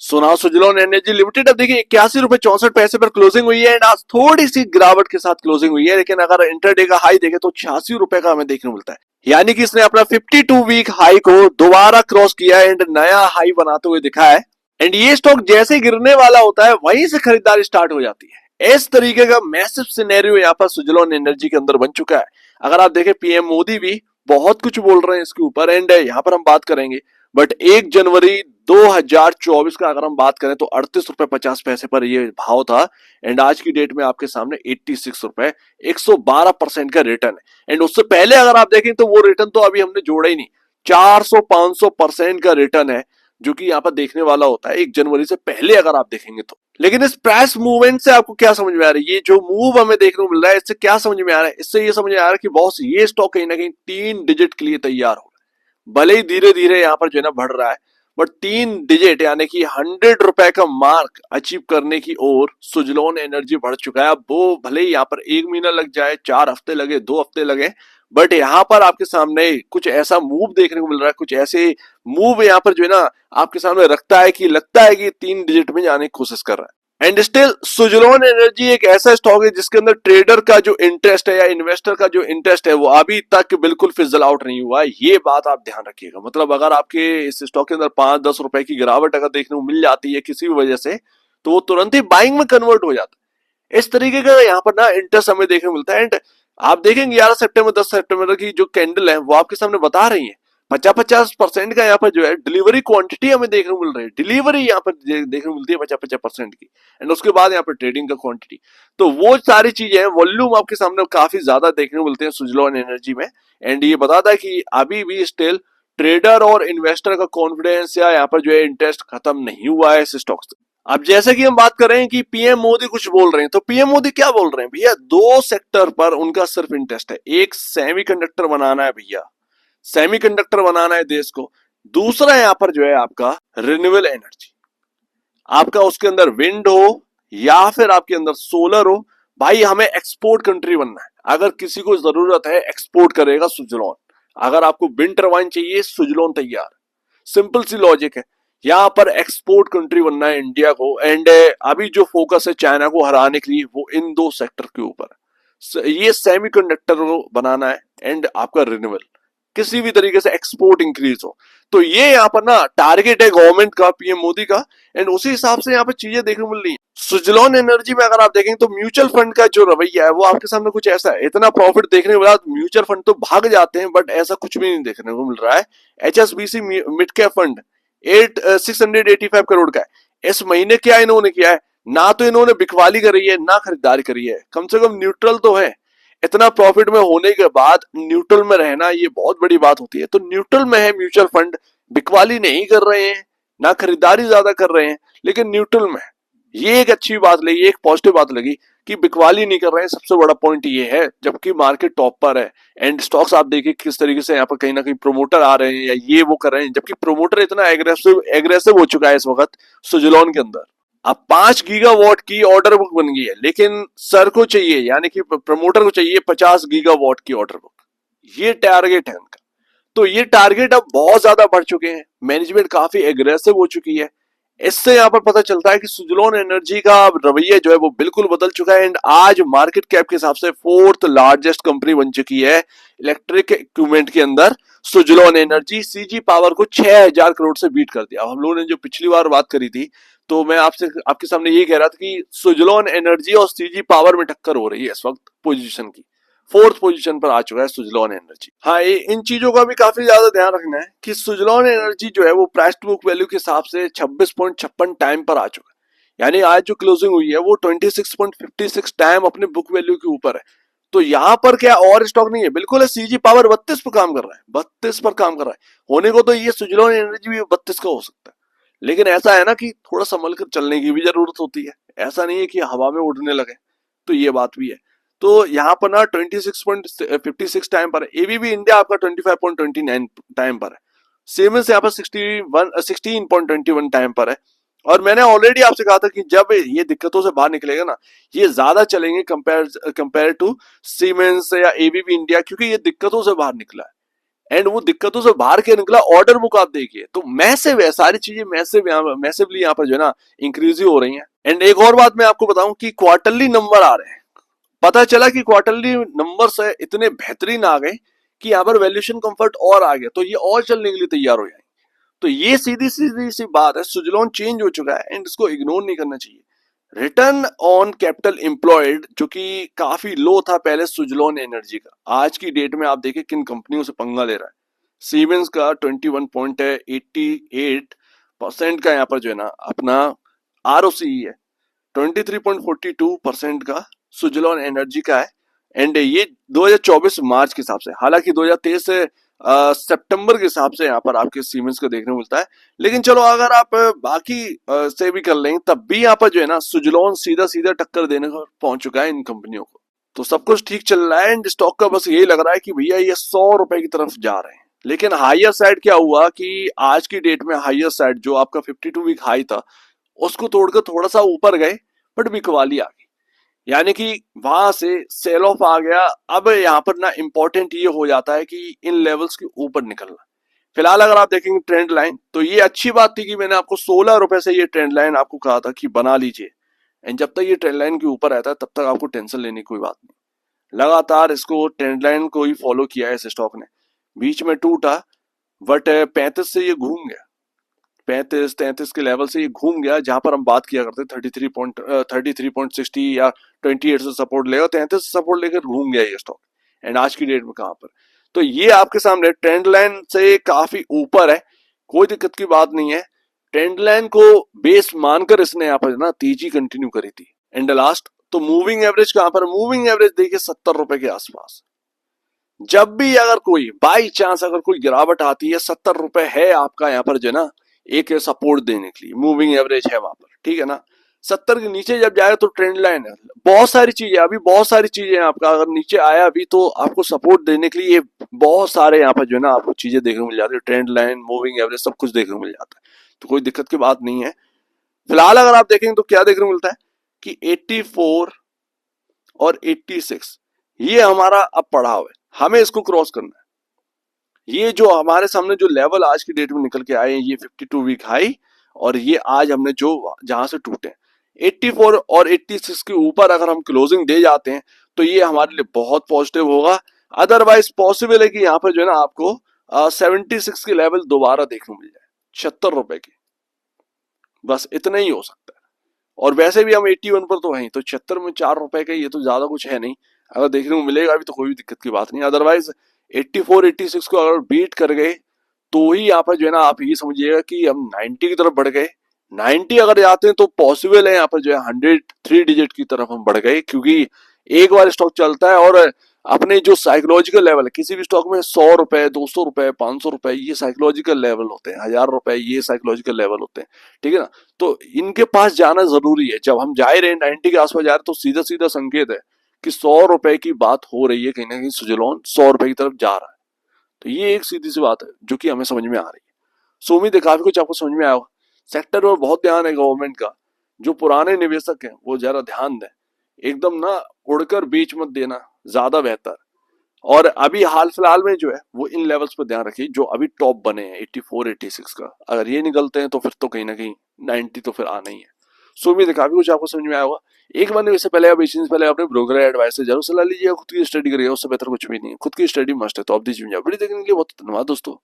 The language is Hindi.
सोना सुजलोन एनर्जी लिमिटेड अब देखिए 81 रुपए 64 पैसे पर क्लोजिंग हुई है एंड आज थोड़ी सी गिरावट के साथ क्लोजिंग हुई है, लेकिन अगर इंटरडे का हाई देखें तो 86 रुपए का हमें देखने को मिलता है, यानी कि इसने अपना 52 वीक हाई को दोबारा क्रॉस किया एंड नया हाई बनाते हुए दिखा है। एंड ये स्टॉक जैसे गिरने वाला होता है वहीं से खरीदारी स्टार्ट हो जाती है। इस तरीके का मैसिव सिनेरियो यहाँ पर सुजलोन एनर्जी के अंदर बन चुका है। अगर आप देखें पीएम मोदी भी बहुत कुछ बोल रहे हैं इसके ऊपर एंड यहाँ पर हम बात करेंगे, बट 1 जनवरी 2024 का अगर हम बात करें तो 38 रुपए 50 पैसे पर ये भाव था एंड आज की डेट में आपके सामने 86 रुपए 112% का रिटर्न है। एंड उससे पहले अगर आप देखें तो वो रिटर्न तो अभी हमने जोड़ा ही नहीं, 400-500% का रिटर्न है जो कि यहाँ पर देखने वाला होता है 1 जनवरी से पहले अगर आप देखेंगे तो। लेकिन इस प्राइस मूवमेंट से आपको क्या समझ में आ रहा है, ये जो मूव हमें देखने को मिल रहा है इससे क्या समझ में आ रहा है? इससे ये समझ में आ रहा है कि बॉस ये स्टॉक कहीं ना कहीं 3 डिजिट के लिए तैयार हो, भले ही धीरे धीरे यहाँ पर जो है ना बढ़ रहा है, बट 3 डिजिट यानी कि 100 रुपए का मार्क अचीव करने की ओर सुजलोन एनर्जी बढ़ चुका है। अब वो भले ही यहाँ पर 1 महीना लग जाए, 4 हफ्ते लगे, 2 हफ्ते लगे, बट यहाँ पर आपके सामने कुछ ऐसा मूव देखने को मिल रहा है, कुछ ऐसे मूव यहाँ पर जो है ना आपके सामने रखता है कि लगता है कि 3 डिजिट में जाने की कोशिश कर रहा है। एंड स्टिल सुजलोन एनर्जी एक ऐसा स्टॉक है जिसके अंदर ट्रेडर का जो इंटरेस्ट है या इन्वेस्टर का जो इंटरेस्ट है वो अभी तक बिल्कुल फिजल आउट नहीं हुआ है। ये बात आप ध्यान रखिएगा। मतलब अगर आपके इस स्टॉक के अंदर 5-10 रुपए की गिरावट अगर देखने को मिल जाती है किसी भी वजह से, तो वो तुरंत ही बाइंग में कन्वर्ट हो जाता है। इस तरीके का यहाँ पर ना इंटरेस्ट हमें देखने को मिलता है। एंड आप देखेंगे 11 सितंबर 10 सितंबर की जो कैंडल है वो आपके सामने बता रही है 50-50% का यहाँ पर जो है डिलीवरी क्वांटिटी हमें देखने को मिल रही है, डिलीवरी यहाँ पर देखने को मिलती है 50-50% की। एंड उसके बाद यहाँ पर ट्रेडिंग का क्वांटिटी, तो वो सारी चीजें हैं, वॉल्यूम आपके सामने काफी ज्यादा देखने को मिलते हैं सुजलोन एनर्जी में। एंड ये बताता है कि अभी भी स्टिल ट्रेडर और इन्वेस्टर का कॉन्फिडेंस या यहाँ पर जो है इंटरेस्ट खत्म नहीं हुआ है इस स्टॉक से। अब जैसे कि हम बात कर रहे हैं कि पीएम मोदी कुछ बोल रहे हैं, तो पीएम मोदी क्या बोल रहे हैं भैया? 2 सेक्टर पर उनका सिर्फ इंटरेस्ट है। एक सेमीकंडक्टर बनाना है भैया, सेमीकंडक्टर बनाना है देश को। दूसरा यहाँ पर जो है आपका रिन्यूएबल एनर्जी, आपका उसके अंदर विंड हो या फिर आपके अंदर सोलर हो। भाई हमें एक्सपोर्ट कंट्री बनना है, अगर किसी को जरूरत है एक्सपोर्ट करेगा सुजलोन। अगर आपको विंड टरबाइन चाहिए सुजलोन तैयार। सिंपल सी लॉजिक है, यहाँ पर एक्सपोर्ट कंट्री बनना है इंडिया को। एंड अभी जो फोकस है चाइना को हराने के लिए वो इन 2 सेक्टर के ऊपर, ये सेमीकंडक्टर को बनाना है एंड आपका रिन्यूएबल, किसी भी तरीके से एक्सपोर्ट इंक्रीज हो। तो ये यहाँ पर ना टारगेट है गवर्नमेंट का, पीएम मोदी का। एंड उसी हिसाब से यहाँ पर चीजें देखने को मिल रही है। सुजलोन एनर्जी में अगर आप देखेंगे तो म्यूचुअल फंड का जो रवैया है वो आपके सामने कुछ ऐसा है, इतना प्रॉफिट देखने के बाद म्यूचुअल फंड तो भाग जाते हैं, बट ऐसा कुछ भी नहीं देखने को मिल रहा है। HSBC mid cap fund 685 crore का है। इस महीने क्या इन्होंने किया है? ना तो इन्होंने बिकवाली करी है ना खरीदारी करी है, कम से कम न्यूट्रल तो है। इतना प्रॉफिट में होने के बाद न्यूट्रल में रहना ये बहुत बड़ी बात होती है। तो न्यूट्रल में है म्यूचुअल फंड, बिकवाली नहीं कर रहे हैं ना खरीदारी ज्यादा कर रहे हैं, लेकिन न्यूट्रल में। ये एक अच्छी बात लगी, एक पॉजिटिव बात लगी कि बिकवाली नहीं कर रहे हैं। सबसे बड़ा पॉइंट ये है, जबकि मार्केट टॉप पर है। एंड स्टॉक्स आप देखिए किस तरीके से यहाँ पर कहीं ना कहीं प्रोमोटर आ रहे हैं या ये वो कर रहे हैं, जबकि प्रोमोटर इतना एग्रेसिव हो चुका है इस वक्त सुजलॉन के अंदर। अब 5 गीगावाट की ऑर्डर बुक बन गई है, लेकिन सर को चाहिए यानी कि प्रमोटर को चाहिए 50 गीगावाट की ऑर्डर बुक। ये टारगेट है उनका। तो ये टारगेट अब बहुत ज्यादा बढ़ चुके हैं, मैनेजमेंट काफी एग्रेसिव हो चुकी है। इससे यहाँ पर पता चलता है कि सुजलोन एनर्जी का रवैया जो है वो बिल्कुल बदल चुका है। एंड आज मार्केट कैप के हिसाब से 4th लार्जेस्ट कंपनी बन चुकी है इलेक्ट्रिक इक्विपमेंट के अंदर सुजलोन एनर्जी। सीजी पावर को 6000 करोड़ से बीट कर दिया। अब हम लोगों ने जो पिछली बार बात करी थी, तो मैं आपके सामने ये कह रहा था कि सुजलोन एनर्जी और सीजी पावर में टक्कर हो रही है इस वक्त पोजीशन की। 4th पोजीशन पर आ चुका है सुजलोन एनर्जी। हाँ, इन चीजों का भी काफी ज्यादा ध्यान रखना है कि सुजलोन एनर्जी जो है वो प्राइस टू बुक वैल्यू के हिसाब से 26.56 टाइम पर आ चुका है। यानी आज जो क्लोजिंग हुई है वो 26.56 टाइम अपने बुक वैल्यू के ऊपर है। तो यहाँ पर क्या और स्टॉक नहीं है? बिल्कुल है। सीजी पावर 32 पर काम कर रहा है, 32 पर काम कर रहा है। होने को तो ये सुजलोन एनर्जी भी 32 का हो सकता है, लेकिन ऐसा है ना कि थोड़ा संभल कर चलने की भी जरूरत होती है। ऐसा नहीं है कि हवा में उड़ने लगे, तो ये बात भी है। तो यहाँ पर ना 26.56 टाइम पर है। एबीबी इंडिया आपका 25.29 टाइम पर है। सीमेंस यहाँ पर 16.21 टाइम पर है। और मैंने ऑलरेडी आपसे कहा था कि जब ये दिक्कतों से बाहर निकलेगा ना, ये ज्यादा चलेंगे कंपेयर टू सीमेंस या एबीबी इंडिया, क्योंकि ये दिक्कतों से बाहर निकला है। एंड वो दिक्कतों से बाहर के निकला, ऑर्डर बुक आप देखिए तो मैसिव है, सारी चीजें मैसिवली यहाँ पर जो है ना इंक्रीज हो रही हैं। एंड एक और बात मैं आपको बताऊं कि क्वार्टरली नंबर आ रहे हैं, पता चला कि क्वार्टरली नंबर्स है इतने बेहतरीन आ गए कि यहाँ पर वैल्यूएशन कंफर्ट और आ गया, तो ये और चलने के लिए तैयार हो जाए। तो ये सीधी सीधी सी बात है, सुजलॉन चेंज हो चुका है एंड इसको इग्नोर नहीं करना चाहिए। रिटर्न ऑन कैपिटल एम्प्लॉयड जो कि काफी लो था पहले सुजलॉन एनर्जी का, आज की डेट में आप देखिए किन कंपनियों से पंगा ले रहा है। सीमेंस का 21 पॉइंट है, 88% का यहाँ पर जो है ना अपना आरओसी है, 23.42% का सुजलॉन एनर्जी का है। एंड ये 2024 मार्च के हिसाब से, हालांकि 2023 से सितंबर के हिसाब से यहाँ पर आपके सीमेंस को देखने को मिलता है, लेकिन चलो अगर आप बाकी से भी कर लेंगे तब भी यहाँ पर जो है ना सुजलॉन सीधा सीधा टक्कर देने को पहुंच चुका है इन कंपनियों को। तो सब कुछ ठीक चल रहा है एंड स्टॉक का बस यही लग रहा है कि भैया ये 100 रुपए की तरफ जा रहे हैं। लेकिन हायर साइड क्या हुआ कि आज की डेट में हायर साइड जो आपका 52 वीक हाई था उसको तोड़कर थोड़ा सा ऊपर गए, बट बिकवाली आ गई, यानी कि वहां से सेल ऑफ आ गया। अब यहाँ पर ना इंपॉर्टेंट ये हो जाता है कि इन लेवल्स के ऊपर निकलना। फिलहाल अगर आप देखेंगे ट्रेंड लाइन तो ये अच्छी बात थी कि मैंने आपको 16 रुपए से ये ट्रेंड लाइन आपको कहा था कि बना लीजिए, एंड जब तक ये ट्रेंड लाइन के ऊपर रहता है तब तक आपको टेंशन लेने की कोई बात नहीं। लगातार इसको ट्रेंड लाइन को ही फॉलो किया है इस स्टॉक ने, बीच में टूटा बट 35 से ये घूम गया, 35-33 के लेवल से ये घूम गया, जहां पर हम बात किया करते 33.60 या 28 से सपोर्ट लेगा, 33 से सपोर्ट लेकर घूम गया ये स्टॉक। एंड आज की डेट में कहां पर, तो ये आपके सामने ट्रेंड लाइन से काफी ऊपर है, कोई दिक्कत की बात नहीं है। ट्रेंड लाइन को बेस मानकर इसने यहाँ पर ना तेजी कंटिन्यू करी थी। एंड लास्ट तो मूविंग एवरेज कहां पर, मूविंग एवरेज देखिए 70 रुपए के आसपास। जब भी अगर कोई बाई चांस अगर कोई गिरावट आती है 70 रुपए है आपका यहाँ पर जो है ना एक सपोर्ट देने के लिए, मूविंग एवरेज है वहां पर, ठीक है ना। 70 के नीचे जब जाए तो ट्रेंड लाइन है, बहुत सारी चीजें अभी, बहुत सारी चीजें आपका अगर नीचे आया अभी तो आपको सपोर्ट देने के लिए बहुत सारे यहाँ पर जो है ना आपको चीजें देखने को मिल जाती है, ट्रेंड लाइन, मूविंग एवरेज, सब कुछ देखने को मिल जाता है, तो कोई दिक्कत की बात नहीं है। फिलहाल अगर आप देखेंगे तो क्या देखने को मिलता है कि 84 और 86 ये हमारा अब पड़ाव है, हमें इसको क्रॉस करना है। ये जो हमारे सामने जो लेवल आज की डेट में निकल के आए हैं ये 52 वीक हाई, और ये आज हमने जो जहां से टूटे 84 और 86 के ऊपर अगर हम क्लोजिंग दे जाते हैं तो ये हमारे लिए बहुत पॉजिटिव होगा। अदरवाइज पॉसिबल है कि यहाँ पर जो है ना आपको 76 के लेवल दोबारा देखने को मिल जाए 76 रुपए के, बस इतना ही हो सकता है। और वैसे भी हम 81 पर तो हैं, तो 76 में 4 रुपए का ये तो ज्यादा कुछ है नहीं, अगर देखने को मिलेगा अभी तो कोई भी दिक्कत की बात नहीं। अदरवाइज 84 86 को अगर बीट कर गए तो ही यहाँ पर जो है ना आप ये समझिएगा कि हम 90 की तरफ बढ़ गए। 90 अगर जाते हैं तो पॉसिबल है यहाँ पर जो है 100 3 डिजिट की तरफ हम बढ़ गए, क्योंकि एक बार स्टॉक चलता है और अपने जो साइकोलॉजिकल लेवल है किसी भी स्टॉक में 100 रुपए 200 रुपए 500 रुपए ये साइकोलॉजिकल लेवल होते हैं, 1000 रुपए ये साइकोलॉजिकल लेवल होते हैं, ठीक है ना। तो इनके पास जाना जरूरी है, जब हम जा रहे हैं 90 के आसपास जा रहे हैं तो सीधा सीधा संकेत है कि 100 रुपए की बात हो रही है, कहीं ना कहीं सुजलॉन 100 रुपए की तरफ जा रहा है। तो ये एक सीधी सी बात है जो कि हमें समझ में आ रही है। सो उम्मीद है काफी कुछ आपको समझ में आया होगा। सेक्टर पर बहुत ध्यान है गवर्नमेंट का, जो पुराने निवेशक हैं वो जरा ध्यान दें, एकदम ना उड़कर बीच मत देना, ज्यादा बेहतर। और अभी हाल फिलहाल में जो है वो इन लेवल्स पर ध्यान रखिए जो अभी टॉप बने हैं 84 86 का, अगर ये निकलते हैं तो फिर तो कहीं ना कहीं 90 तो फिर आना ही है। सो उम्मीद है काफी कुछ आपको समझ में आया होगा। एक बार इससे पहले आप इससे पहले अपने ब्रोकर एडवाइस से जरूर सलाह लीजिएगा, खुद की स्टडी करिएगा, उससे बेहतर कुछ भी नहीं है, खुद की स्टडी मस्ट है। तो आप दीजिए वीडियो देखने के लिए बहुत धन्यवाद दोस्तों।